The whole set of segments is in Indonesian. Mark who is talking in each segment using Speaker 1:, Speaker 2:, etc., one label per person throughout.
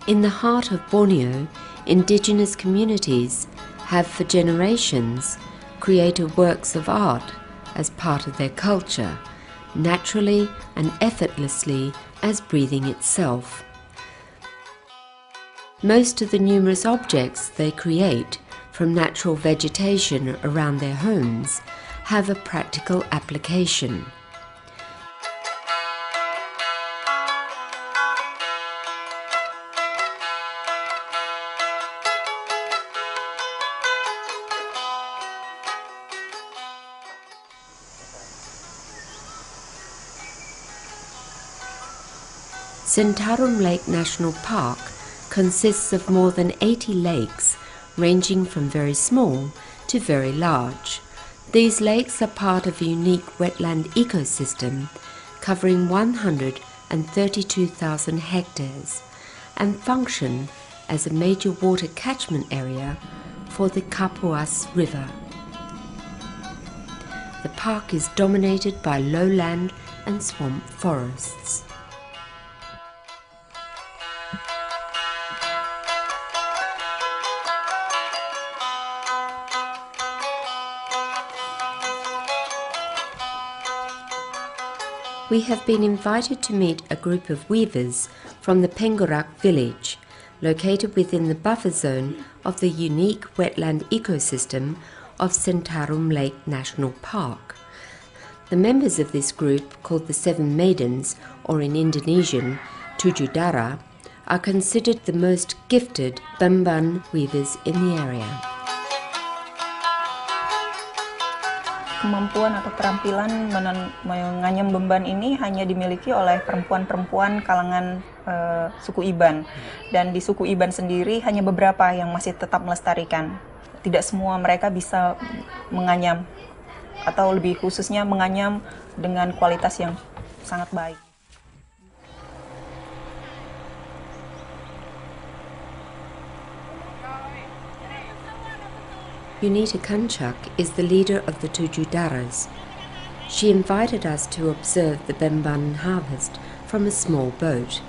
Speaker 1: In the heart of Borneo, indigenous communities have for generations created works of art as part of their culture, naturally and effortlessly as breathing itself. Most of the numerous objects they create from natural vegetation around their homes have a practical application. Centarum Lake National Park consists of more than 80 lakes, ranging from very small to very large. These lakes are part of a unique wetland ecosystem covering 132,000 hectares and function as a major water catchment area for the Kapuas River. The park is dominated by lowland and swamp forests. We have been invited to meet a group of weavers from the Pengurak village, located within the buffer zone of the unique wetland ecosystem of Centarum Lake National Park. The members of this group, called the Seven Maidens, or in Indonesian, Tujuh Dara, are considered the most gifted Bamban weavers in the area.
Speaker 2: Kemampuan atau keterampilan menganyam beban ini hanya dimiliki oleh perempuan-perempuan kalangan suku Iban. Dan di suku Iban sendiri hanya beberapa yang masih tetap melestarikan. Tidak semua mereka bisa menganyam, atau lebih khususnya menganyam dengan kualitas yang sangat baik.
Speaker 1: Unita Kanchak is the leader of the Tujuh Daras. She invited us to observe the Bamban harvest from a small boat.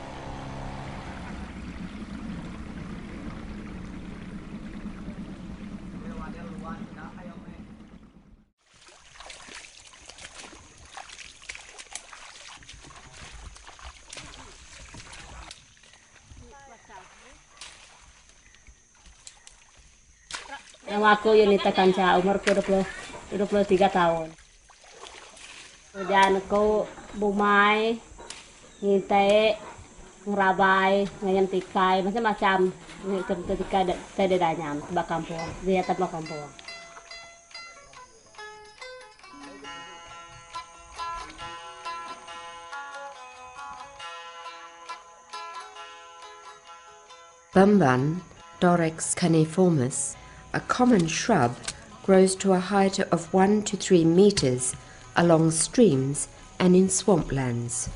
Speaker 3: Nama aku Unita Kanca, umurku 23 tahun. Kerjaan aku bumai, ngintai, ngerabai, nganyam tikai, macam-macam. Ketika tidak danyam, tebak kampung, dia tebak kampung.
Speaker 1: Bamban, Dorex caniformis, a common shrub, grows to a height of 1 to 3 meters along streams and in swamplands.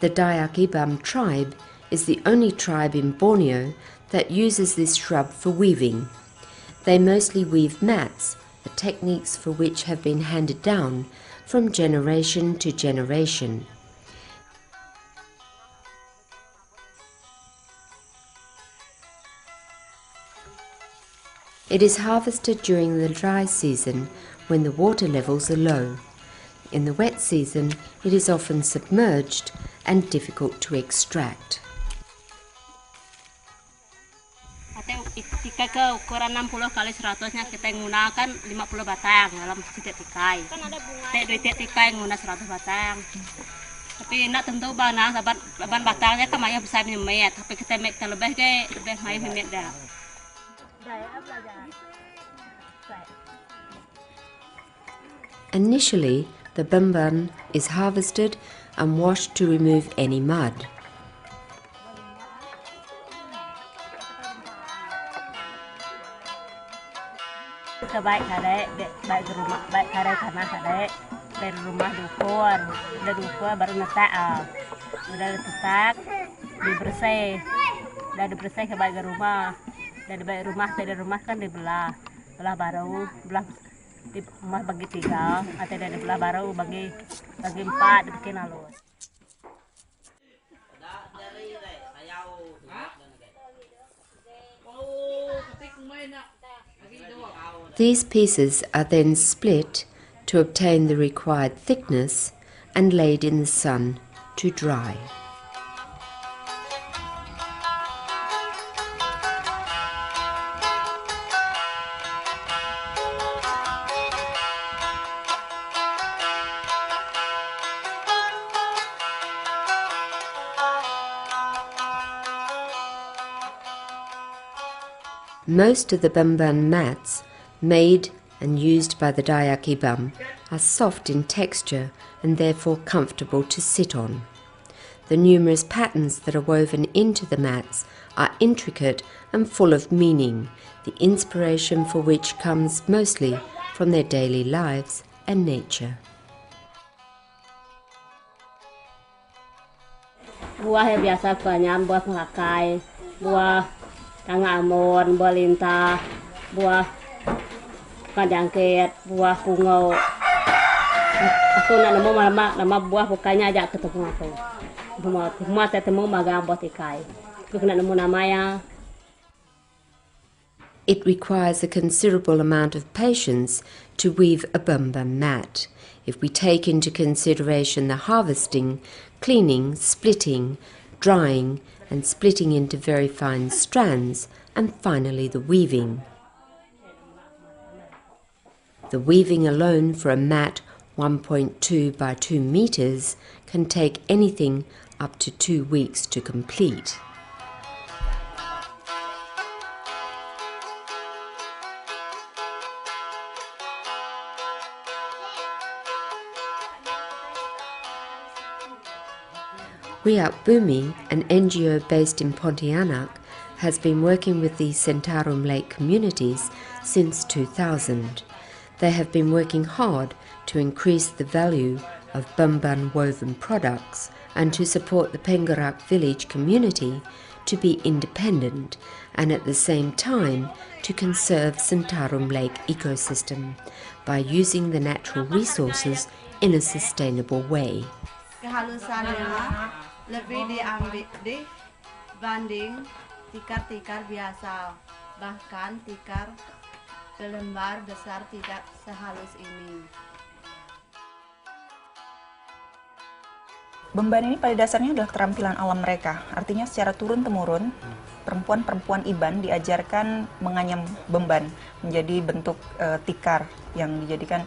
Speaker 1: The Dayak Ibam tribe is the only tribe in Borneo that uses this shrub for weaving. They mostly weave mats, the techniques for which have been handed down from generation to generation. It is harvested during the dry season when the water levels are low. In the wet season, it is often submerged and difficult to extract.
Speaker 3: Tikai ke ukuran 60 kali 100-nya kita menggunakan 50 batang dalam setiap tikai. Dua tikai menggunakan 100 batang. Tapi nak tentu bana saban batangnya kan banyak besar memet, tapi kita met lebih mai memet dah.
Speaker 1: Initially, the bamban is harvested and washed to remove any mud.
Speaker 3: Baik rumah, baik tanah dari rumah dukur, baru netak, udah letak, dibersih ke baik rumah. Dari rumah kan belah baru, di rumah bagi 3, atau dari belah baru bagi 4 dibikin halus.
Speaker 1: These pieces are then split to obtain the required thickness and laid in the sun to dry. Most of the bamban mats made and used by the Dayak Ibam are soft in texture and therefore comfortable to sit on. The numerous patterns that are woven into the mats are intricate and full of meaning, the inspiration for which comes mostly from their daily lives and nature.
Speaker 3: Buah yang biasa banyak, buah penghakai, buah tangga amon, buah lintah, buah kajangket, buah pungau. Aku nak nama buah bukannya ajak ketemu aku. Semua saya temu magang buat ikai. Aku nak nemu namanya.
Speaker 1: It requires a considerable amount of patience to weave a bamban mat, if we take into consideration the harvesting, cleaning, splitting, drying, and splitting into very fine strands, and finally the weaving. The weaving alone for a mat 1.2 by 2 meters can take anything up to 2 weeks to complete. Riak Bumi, an NGO based in Pontianak, has been working with the Centarum Lake communities since 2000. They have been working hard to increase the value of bamban woven products and to support the Penggerak village community to be independent and at the same time to conserve Centarum Lake ecosystem by using the natural resources in a sustainable way.
Speaker 4: Lebih dibanding tikar-tikar biasa, bahkan tikar berlembar besar tidak sehalus ini.
Speaker 2: Bemban ini pada dasarnya adalah keterampilan alam mereka, artinya secara turun-temurun perempuan-perempuan Iban diajarkan menganyam bemban menjadi bentuk tikar yang dijadikan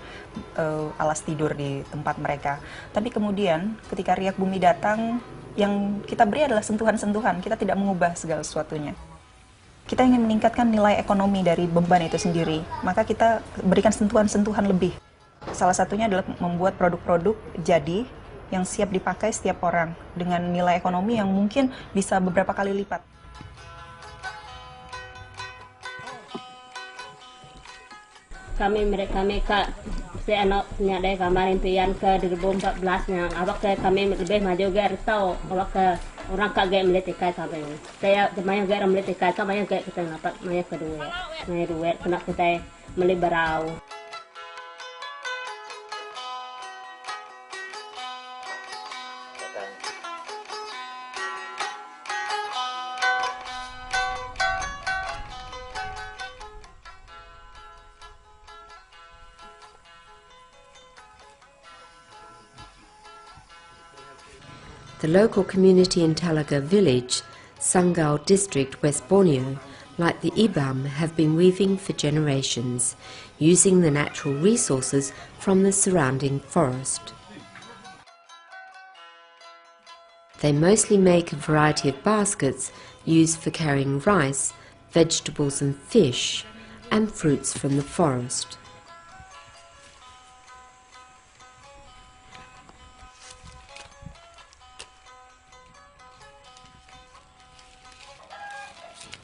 Speaker 2: alas tidur di tempat mereka. Tapi kemudian ketika Riak Bumi datang, yang kita beri adalah sentuhan-sentuhan, kita tidak mengubah segala sesuatunya. Kita ingin meningkatkan nilai ekonomi dari bemban itu sendiri, maka kita berikan sentuhan-sentuhan lebih. Salah satunya adalah membuat produk-produk jadi yang siap dipakai setiap orang dengan nilai ekonomi yang mungkin bisa beberapa kali lipat.
Speaker 3: Kami saya anak nyadai kamar impian ke 2014-nya. Awak ke kami lebih maju ke tahu awak ke orang kaget melihat ikai kami. Saya jemaah gak melihat ikai kami gak kita dapat maya kedua. Maya duit kena kita meli berau.
Speaker 1: The local community in Talaga village, Sangau district, West Borneo, like the Ibam, have been weaving for generations, using the natural resources from the surrounding forest. They mostly make a variety of baskets used for carrying rice, vegetables and fish, and fruits from the forest.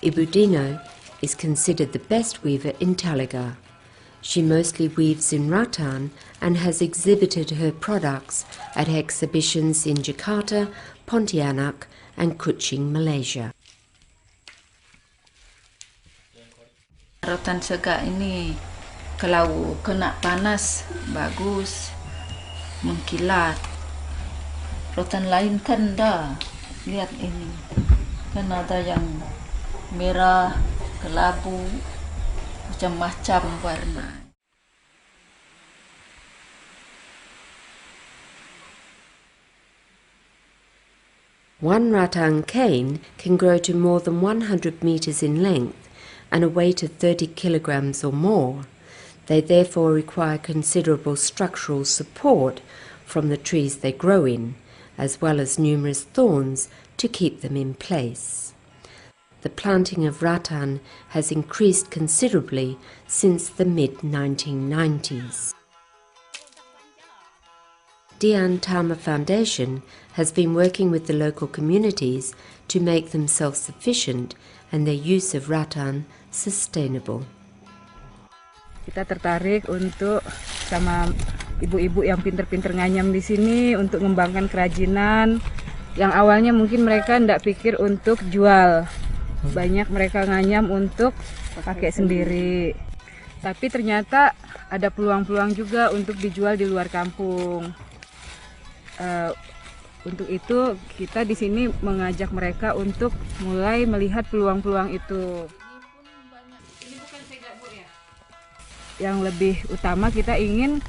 Speaker 1: Ibu Dino is considered the best weaver in Talaga. She mostly weaves in rattan and has exhibited her products at exhibitions in Jakarta, Pontianak and Kuching, Malaysia.
Speaker 5: Rotan sega ini kalau kena panas bagus, mengkilat. Rotan lain kan dah, lihat ini kan ada yang merah, kelabu, macam-macam warna.
Speaker 1: One rattan cane can grow to more than 100 meters in length and a weight of 30 kilograms or more. They therefore require considerable structural support from the trees they grow in, as well as numerous thorns to keep them in place. The planting of rattan has increased considerably since the mid-1990s. Dian Tama Foundation has been working with the local communities to make them self-sufficient and their use of rattan sustainable.
Speaker 6: Kita tertarik untuk sama ibu-ibu yang pinter-pinter nganyam di sini untuk mengembangkan kerajinan yang awalnya mungkin mereka tidak pikir untuk jual. Banyak mereka nganyam untuk pakai sendiri. Tapi ternyata ada peluang-peluang juga untuk dijual di luar kampung. Untuk itu kita di sini mengajak mereka untuk mulai melihat peluang-peluang itu. Yang lebih utama kita ingin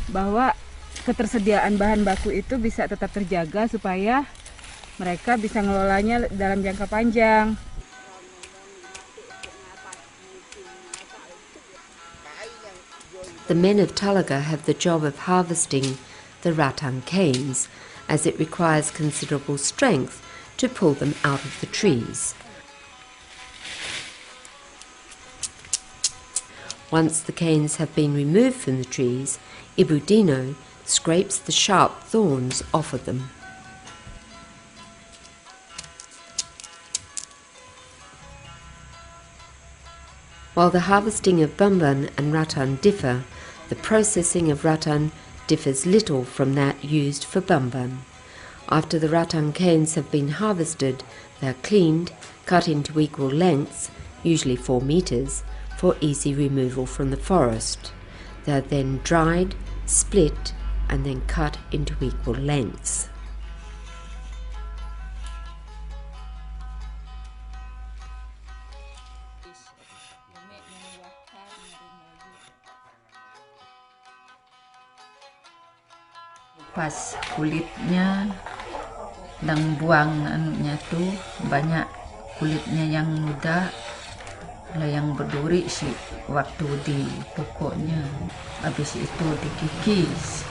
Speaker 6: bahwa ketersediaan bahan baku itu bisa tetap terjaga supaya mereka bisa ngelolanya dalam jangka panjang.
Speaker 1: The men of Talaga have the job of harvesting the rattan canes, as it requires considerable strength to pull them out of the trees. Once the canes have been removed from the trees, Ibu Dino scrapes the sharp thorns off of them. While the harvesting of bamban and rattan differ, the processing of rattan differs little from that used for bamban. After the rattan canes have been harvested, they are cleaned, cut into equal lengths, usually 4 meters, for easy removal from the forest. They are then dried, split, and then cut into equal lengths.
Speaker 5: Pas kulitnya dan buang anunya tuh banyak kulitnya yang muda, kalau yang berduri sih waktu di pokoknya. Habis itu dikikis,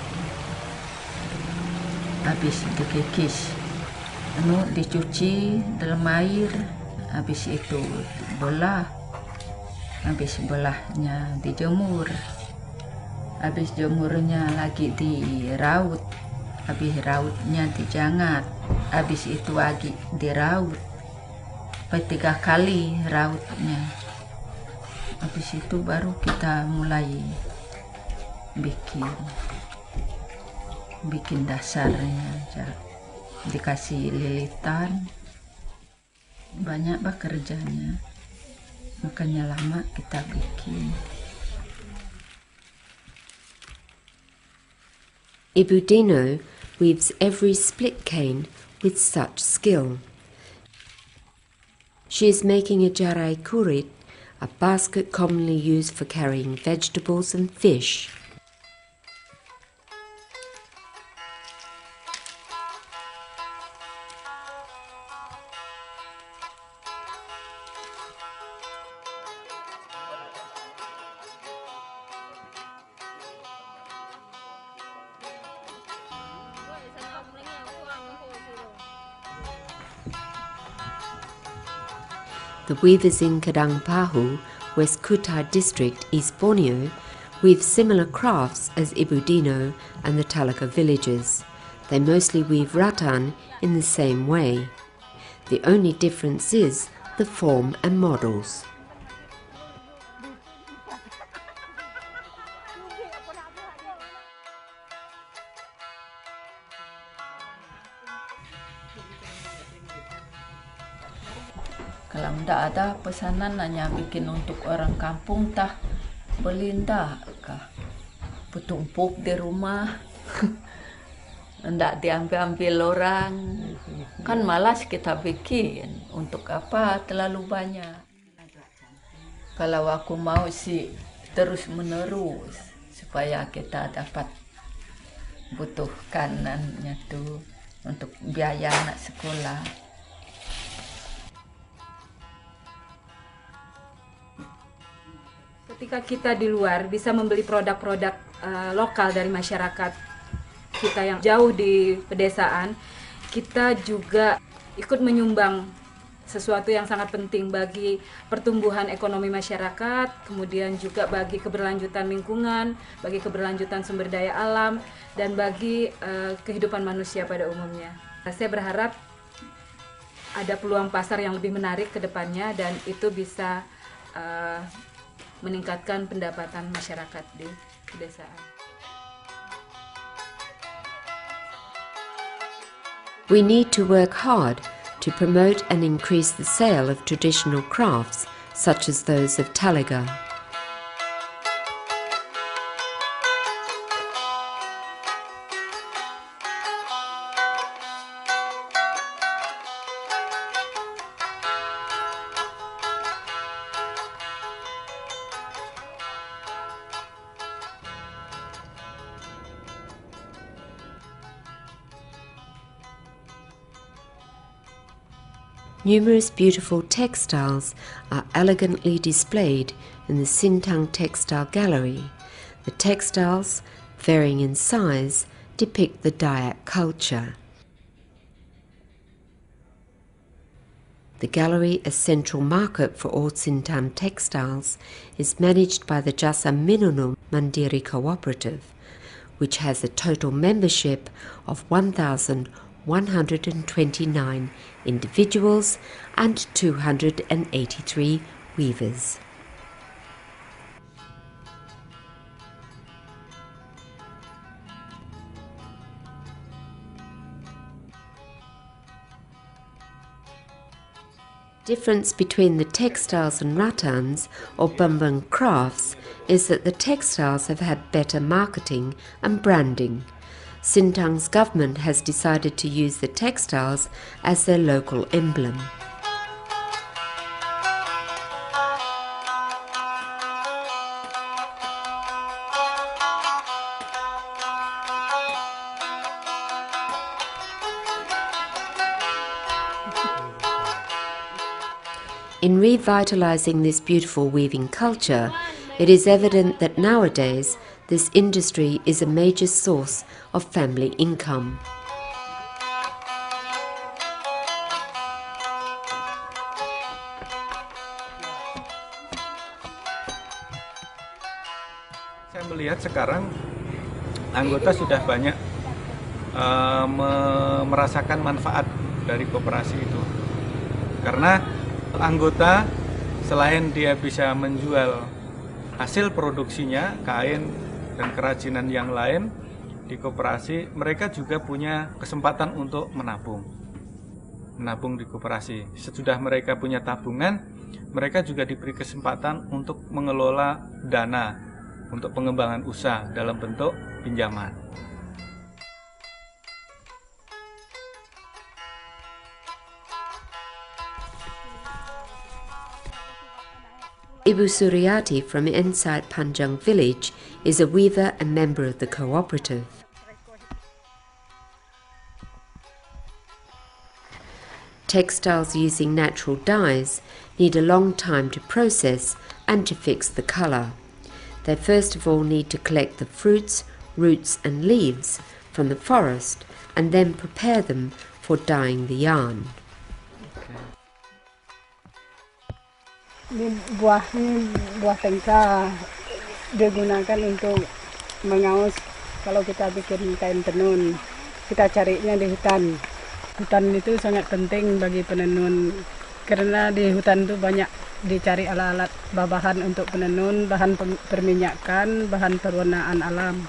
Speaker 5: dicuci dalam air, habis itu belah, habis belahnya dijemur. Habis jemurnya lagi diraut, habis rautnya dijangat, habis itu lagi diraut, 3 kali rautnya. Habis itu baru kita mulai bikin dasarnya, dikasih lilitan, banyak kerjanya, makanya lama kita bikin.
Speaker 1: Ibu Dino weaves every split cane with such skill. She is making a jarai kurit, a basket commonly used for carrying vegetables and fish. The weavers in Kadang Pahu, West Kutai district, East Borneo, weave similar crafts as Ibu Dino and the Talaga villagers. They mostly weave rattan in the same way. The only difference is the form and models.
Speaker 5: Kalau tidak ada pesanan hanya bikin untuk orang kampung tah beli ndak kah bertumpuk di rumah ndak diambil orang kan malas kita bikin untuk apa terlalu banyak. Kalau aku mau sih terus menerus supaya kita dapat butuhkannya tuh untuk biaya anak sekolah.
Speaker 6: Ketika kita di luar bisa membeli produk-produk lokal dari masyarakat kita yang jauh di pedesaan, kita juga ikut menyumbang sesuatu yang sangat penting bagi pertumbuhan ekonomi masyarakat, kemudian juga bagi keberlanjutan lingkungan, bagi keberlanjutan sumber daya alam, dan bagi kehidupan manusia pada umumnya. Saya berharap ada peluang pasar yang lebih menarik ke depannya dan itu bisa meningkatkan pendapatan masyarakat di pedesaan.
Speaker 1: We need to work hard to promote and increase the sale of traditional crafts such as those of Talaga. Numerous beautiful textiles are elegantly displayed in the Sintang Textile Gallery. The textiles, varying in size, depict the Dayak culture. The gallery, a central market for all Sintang textiles, is managed by the Jasa Minunum Mandiri Cooperative, which has a total membership of 1,129 individuals and 283 weavers. Difference between the textiles and rattans or Bambang crafts is that the textiles have had better marketing and branding. Sintang's government has decided to use the textiles as their local emblem. In revitalizing this beautiful weaving culture, it is evident that nowadays this industry is a major source of family income.
Speaker 7: Saya melihat sekarang anggota sudah banyak merasakan manfaat dari koperasi itu. Karena anggota selain dia bisa menjual hasil produksinya, kain dan kerajinan yang lain di koperasi, mereka juga punya kesempatan untuk menabung di koperasi. Sesudah mereka punya tabungan, mereka juga diberi kesempatan untuk mengelola dana untuk pengembangan usaha dalam bentuk pinjaman.
Speaker 1: Ibu Suryati from inside Panjang village is a weaver and member of the cooperative. Textiles using natural dyes need a long time to process and to fix the colour. They first of all need to collect the fruits, roots and leaves from the forest and then prepare them for dyeing the yarn.
Speaker 8: Buah tengka digunakan untuk mengaus. Kalau kita bikin kain tenun, kita carinya di hutan. Hutan itu sangat penting bagi penenun karena di hutan itu banyak dicari alat-alat bahan untuk penenun, bahan perminyakan, bahan perwarnaan alam.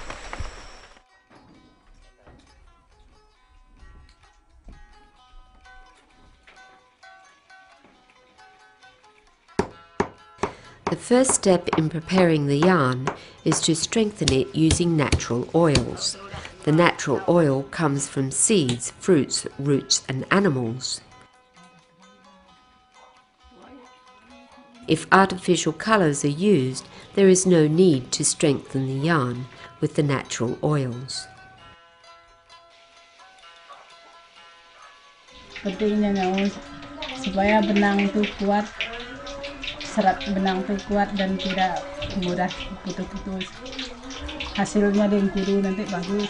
Speaker 1: The first step in preparing the yarn is to strengthen it using natural oils. The natural oil comes from seeds, fruits, roots and animals. If artificial colours are used, there is no need to strengthen the yarn with the natural oils.
Speaker 8: Pentingnya ngaus supaya benang itu kuat, serat benang itu kuat dan tidak mudah putus-putus. Hasilnya di kudu nanti bagus.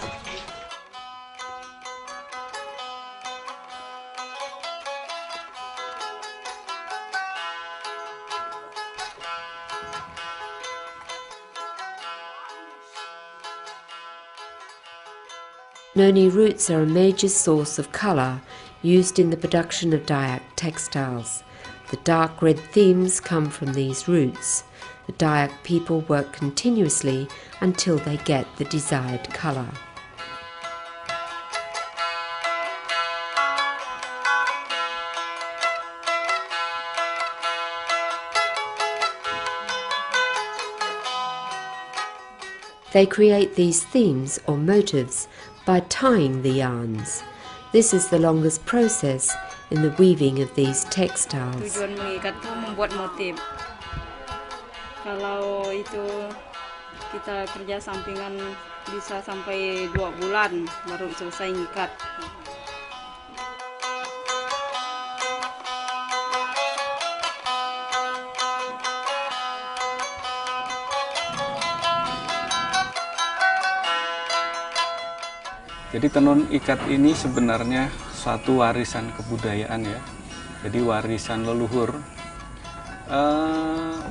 Speaker 1: Noni roots are a major source of colour used in the production of Dayak textiles. The dark red themes come from these roots. The Dayak people work continuously until they get the desired colour. They create these themes or motifs by tying the yarns. This is the longest process in the weaving of these textiles.
Speaker 9: Tujuan mengikat itu membuat motif. Kalau itu kita kerja sampingan bisa sampai 2 bulan baru selesai ngikat.
Speaker 7: Jadi tenun ikat ini sebenarnya satu warisan kebudayaan ya. Jadi warisan leluhur.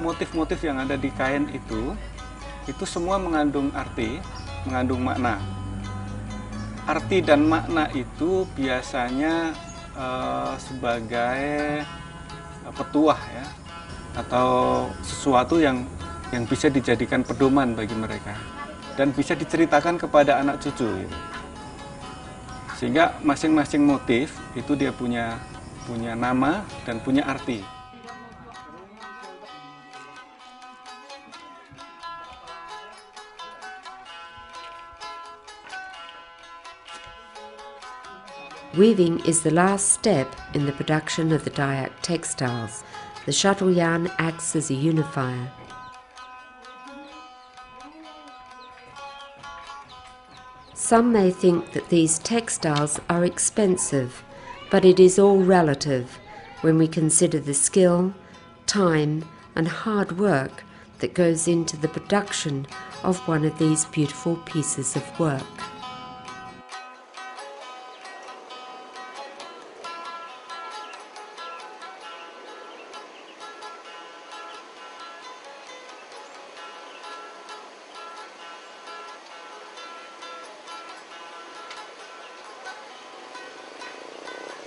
Speaker 7: Motif-motif yang ada di kain itu semua mengandung arti, mengandung makna. Arti dan makna itu biasanya sebagai petuah ya, atau sesuatu yang bisa dijadikan pedoman bagi mereka dan bisa diceritakan kepada anak cucu. Gitu. Sehingga masing-masing motif itu dia punya nama dan punya arti.
Speaker 1: Weaving is the last step in the production of the Dayak textiles. The shuttle yarn acts as a unifier. Some may think that these textiles are expensive, but it is all relative when we consider the skill, time, and hard work that goes into the production of one of these beautiful pieces of work.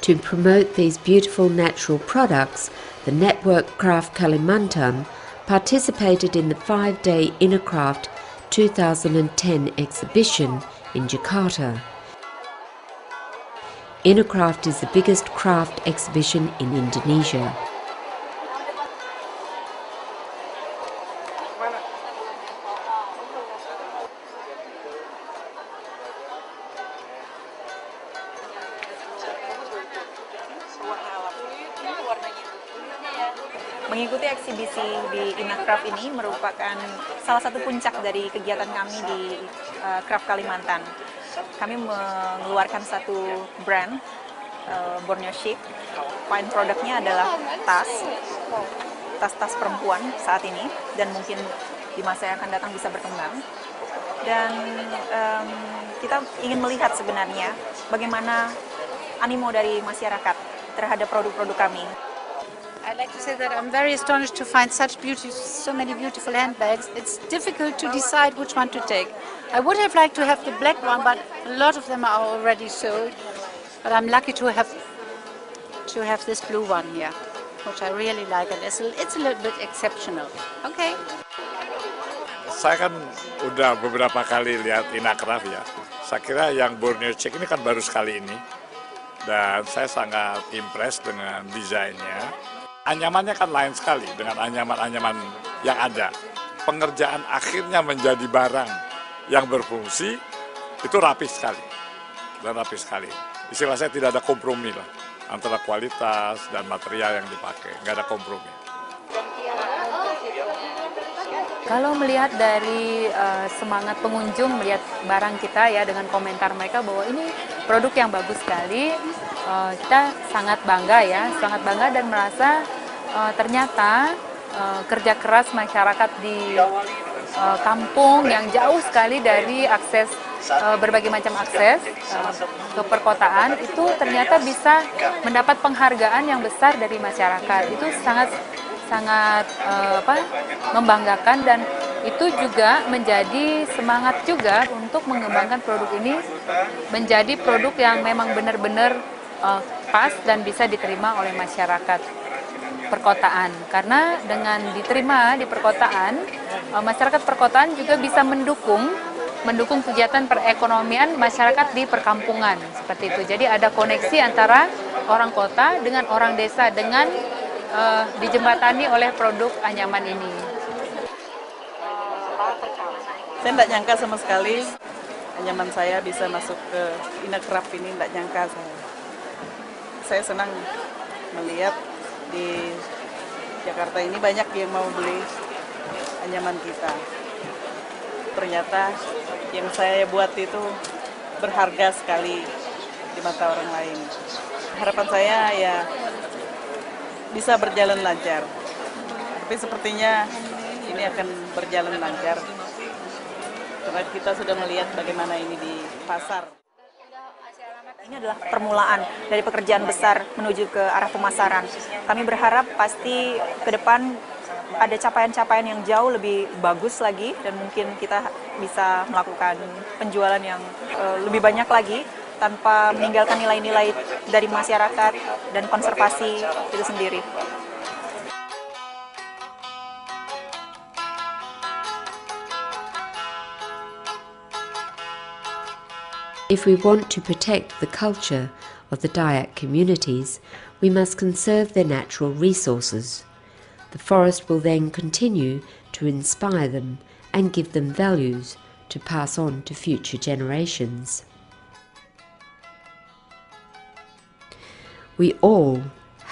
Speaker 1: To promote these beautiful natural products, the network Craft Kalimantan participated in the 5-day Inner Craft 2010 exhibition in Jakarta. Inner Craft is the biggest craft exhibition in Indonesia.
Speaker 2: Mengikuti eksibisi di Inner Craft ini merupakan salah satu puncak dari kegiatan kami di Craft Kalimantan. Kami mengeluarkan satu brand, Borneo Chic. Fine produknya adalah tas perempuan saat ini, dan mungkin di masa yang akan datang bisa berkembang. Dan kita ingin melihat sebenarnya bagaimana animo dari masyarakat terhadap produk-produk kami.
Speaker 10: I'd like to say that I'm very astonished to find so many beautiful handbags. It's difficult to decide which one to take. I would have liked to have the black one, but a lot of them are already sold. But I'm lucky to have this blue one here, which I really like, and it's a little bit exceptional. Okay.
Speaker 11: Saya kan udah beberapa kali lihat Inner Craft ya. Saya kira yang Borneo Chic ini kan baru sekali ini, dan saya sangat impress dengan desainnya. Anyamannya kan lain sekali dengan anyaman-anyaman yang ada. Pengerjaan akhirnya menjadi barang yang berfungsi, itu rapi sekali. Dan rapi sekali. Istilah saya tidak ada kompromi lah antara kualitas dan material yang dipakai. Nggak ada kompromi.
Speaker 12: Kalau melihat dari semangat pengunjung melihat barang kita ya, dengan komentar mereka bahwa ini produk yang bagus sekali, kita sangat bangga ya, sangat bangga dan merasa ternyata kerja keras masyarakat di kampung yang jauh sekali dari akses berbagai macam akses ke perkotaan itu ternyata bisa mendapat penghargaan yang besar dari masyarakat. Itu sangat membanggakan, dan itu juga menjadi semangat juga untuk mengembangkan produk ini menjadi produk yang memang benar-benar pas dan bisa diterima oleh masyarakat perkotaan. Karena dengan diterima di perkotaan, masyarakat perkotaan juga bisa mendukung kegiatan perekonomian masyarakat di perkampungan seperti itu. Jadi ada koneksi antara orang kota dengan orang desa dengan dijembatani oleh produk anyaman ini.
Speaker 13: Saya tidak nyangka sama sekali anyaman saya bisa masuk ke Inakraf ini, tidak nyangka saya. Saya senang melihat di Jakarta ini banyak yang mau beli anyaman kita. Ternyata yang saya buat itu berharga sekali di mata orang lain. Harapan saya ya bisa berjalan lancar. Tapi sepertinya ini akan berjalan lancar. Karena kita sudah melihat bagaimana ini di pasar.
Speaker 2: Ini adalah permulaan dari pekerjaan besar menuju ke arah pemasaran. Kami berharap pasti ke depan ada capaian-capaian yang jauh lebih bagus lagi, dan mungkin kita bisa melakukan penjualan yang lebih banyak lagi tanpa meninggalkan nilai-nilai dari masyarakat dan konservasi itu sendiri.
Speaker 1: If we want to protect the culture of the Dayak communities, we must conserve their natural resources. The forest will then continue to inspire them and give them values to pass on to future generations. We all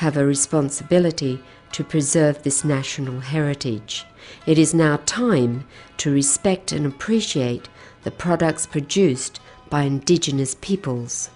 Speaker 1: have a responsibility to preserve this national heritage. It is now time to respect and appreciate the products produced by Indigenous peoples.